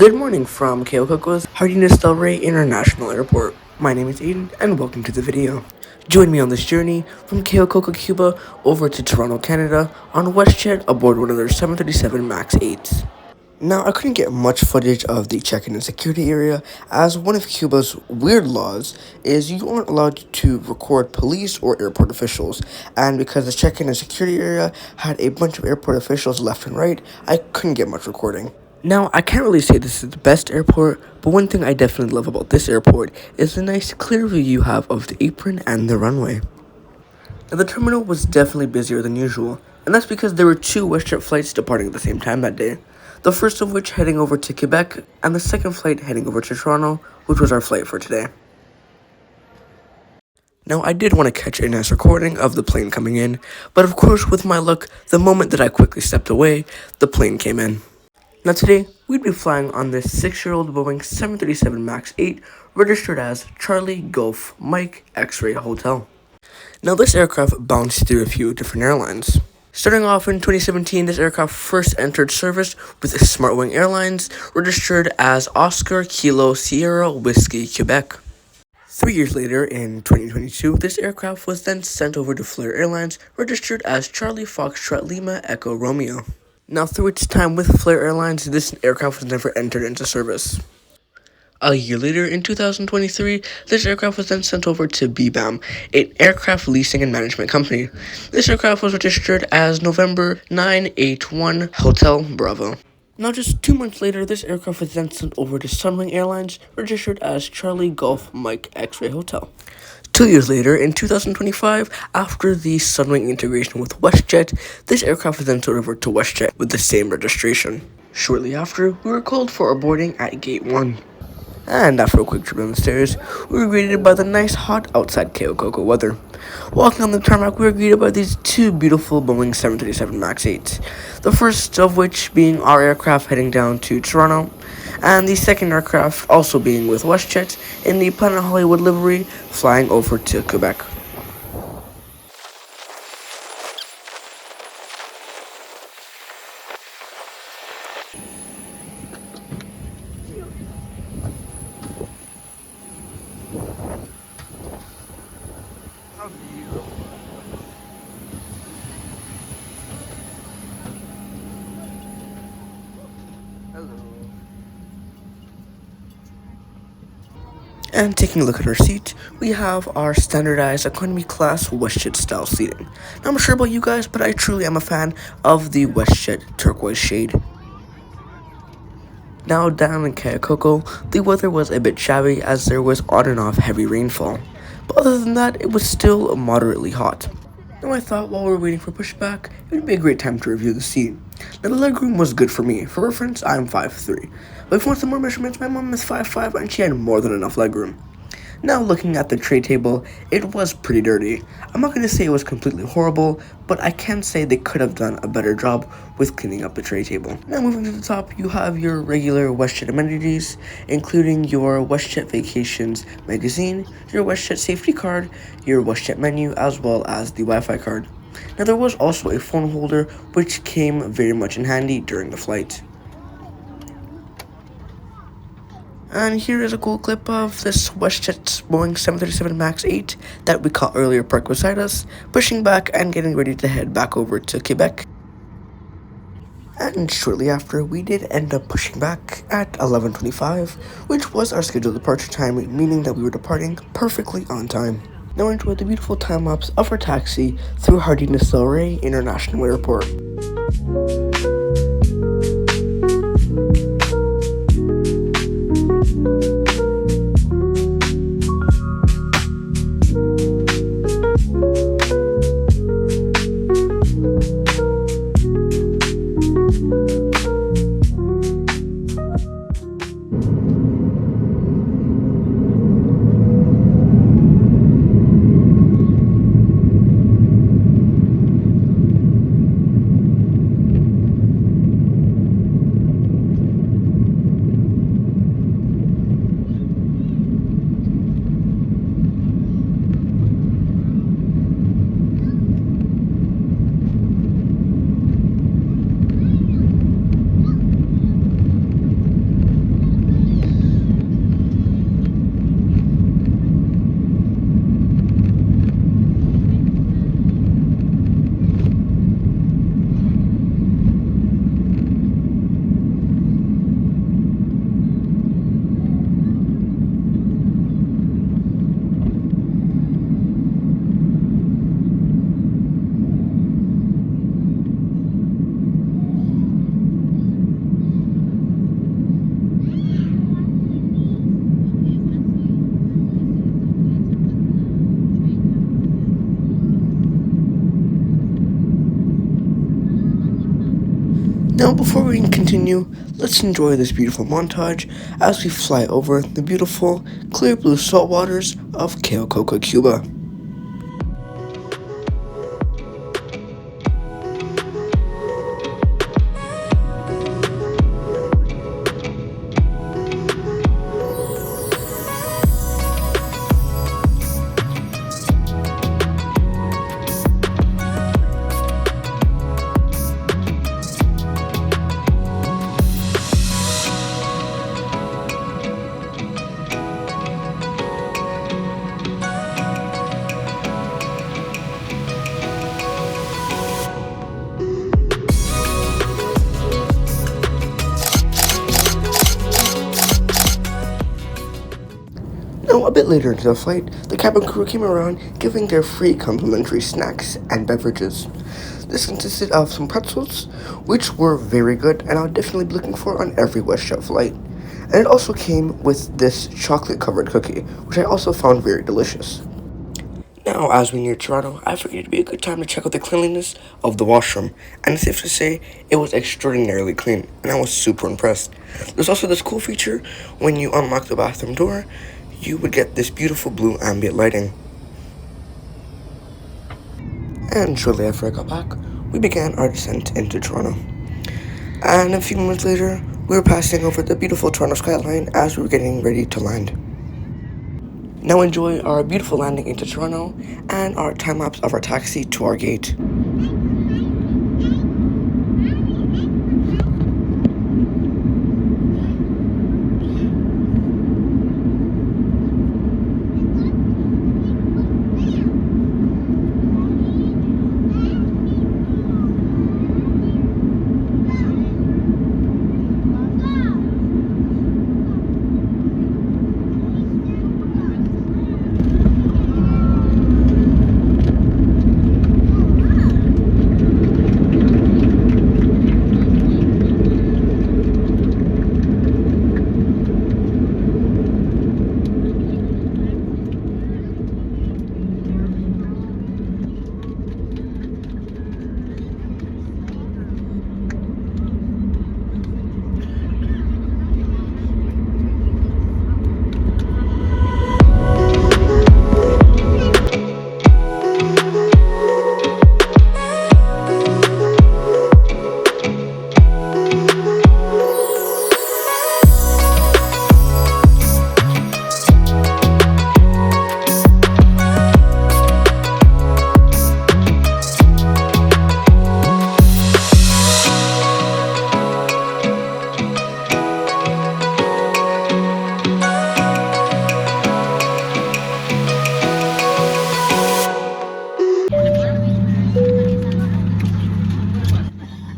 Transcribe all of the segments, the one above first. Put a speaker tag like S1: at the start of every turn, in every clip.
S1: Good morning from Cayo Coco's Hardiness Del Rey International Airport. My name is Aiden and welcome to the video. Join me on this journey from Cayo Coco, Cuba over to Toronto, Canada on WestJet aboard one of their 737 MAX 8s. Now, I couldn't get much footage of the check-in and security area, as one of Cuba's weird laws is you aren't allowed to record police or airport officials, and because the check-in and security area had a bunch of airport officials left and right, I couldn't get much recording. Now, I can't really say this is the best airport, but one thing I definitely love about this airport is the nice clear view you have of the apron and the runway. Now, the terminal was definitely busier than usual, and that's because there were two WestJet flights departing at the same time that day. The first of which heading over to Quebec, and the second flight heading over to Toronto, which was our flight for today. Now, I did want to catch a nice recording of the plane coming in, but of course, with my luck, the moment that I quickly stepped away, the plane came in. Now today, we'd be flying on this 6-year-old Boeing 737 MAX 8, registered as Charlie Golf Mike X-Ray Hotel. Now this aircraft bounced through a few different airlines. Starting off in 2017, this aircraft first entered service with Sunwing Airlines, registered as Oscar Kilo Sierra Whiskey Quebec. 3 years later, in 2022, this aircraft was then sent over to Flair Airlines, registered as Charlie Foxtrot Lima Echo Romeo. Now, through its time with Flair Airlines, this aircraft was never entered into service. A year later, in 2023, this aircraft was then sent over to BBAM, an aircraft leasing and management company. This aircraft was registered as November 981 Hotel Bravo. Now, just 2 months later, this aircraft was then sent over to Sunwing Airlines, registered as Charlie Golf Mike X-Ray Hotel. 2 years later, in 2025, after the Sunwing integration with WestJet, this aircraft was then turned over to WestJet with the same registration. Shortly after, we were called for our boarding at Gate 1. And after a quick trip down the stairs, we were greeted by the nice hot outside Cayo Coco weather. Walking on the tarmac, we were greeted by these two beautiful Boeing 737 MAX 8s, the first of which being our aircraft heading down to Toronto, and the second aircraft also being with WestJet in the Planet Hollywood livery flying over to Quebec. And taking a look at our seat, we have our standardized economy class WestJet style seating. Now, I'm not sure about you guys, but I truly am a fan of the WestJet turquoise shade. Now down in Cayo Coco, the weather was a bit shabby as there was on and off heavy rainfall. But other than that, it was still moderately hot. Now I thought while we were waiting for pushback, it would be a great time to review the seat. Now the legroom was good for me. For reference, I'm 5'3". But if you want some more measurements, my mom is 5'5", and she had more than enough legroom. Now looking at the tray table, it was pretty dirty. I'm not going to say it was completely horrible, but I can say they could have done a better job with cleaning up the tray table. Now moving to the top, you have your regular WestJet amenities, including your WestJet Vacations magazine, your WestJet safety card, your WestJet menu, as well as the Wi-Fi card. Now there was also a phone holder, which came very much in handy during the flight. And here is a cool clip of this WestJet Boeing 737 MAX 8 that we caught earlier parked beside us, pushing back and getting ready to head back over to Quebec. And shortly after, we did end up pushing back at 11:25, which was our scheduled departure time, meaning that we were departing perfectly on time. Now enjoy the beautiful time-lapse of our taxi through Hardiness Del Rey International Airport. Now, before we continue, let's enjoy this beautiful montage as we fly over the beautiful, clear blue salt waters of Cayo Coco, Cuba. Now, a bit later into the flight, the cabin crew came around giving their free complimentary snacks and beverages. This consisted of some pretzels, which were very good and I'll definitely be looking for on every WestJet flight. And it also came with this chocolate-covered cookie, which I also found very delicious. Now, as we near Toronto, I figured it'd be a good time to check out the cleanliness of the washroom, and it's safe to say it was extraordinarily clean, and I was super impressed. There's also this cool feature when you unlock the bathroom door, you would get this beautiful blue ambient lighting. And shortly after I got back, we began our descent into Toronto. And a few minutes later, we were passing over the beautiful Toronto skyline as we were getting ready to land. Now enjoy our beautiful landing into Toronto and our time-lapse of our taxi to our gate.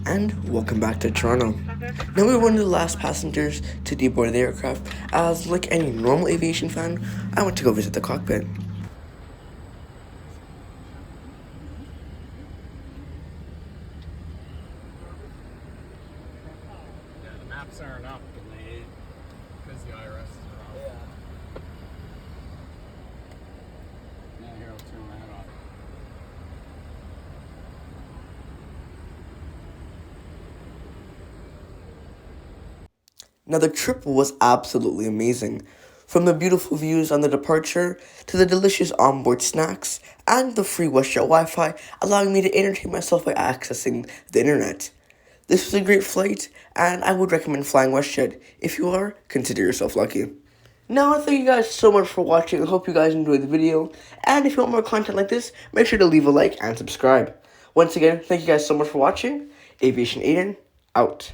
S1: And welcome back to Toronto. Now we were one of the last passengers to deboard the aircraft, as like any normal aviation fan, I went to go visit the cockpit.
S2: Yeah, the maps aren't up because the IRS is around. Yeah. Yeah, here, I'll turn that off.
S1: Now the trip was absolutely amazing. From the beautiful views on the departure, to the delicious onboard snacks, and the free WestJet Wi-Fi allowing me to entertain myself by accessing the internet. This was a great flight, and I would recommend flying WestJet. If you are, consider yourself lucky. Now, thank you guys so much for watching. I hope you guys enjoyed the video. And if you want more content like this, make sure to leave a like and subscribe. Once again, thank you guys so much for watching. Aviation Aiden, out.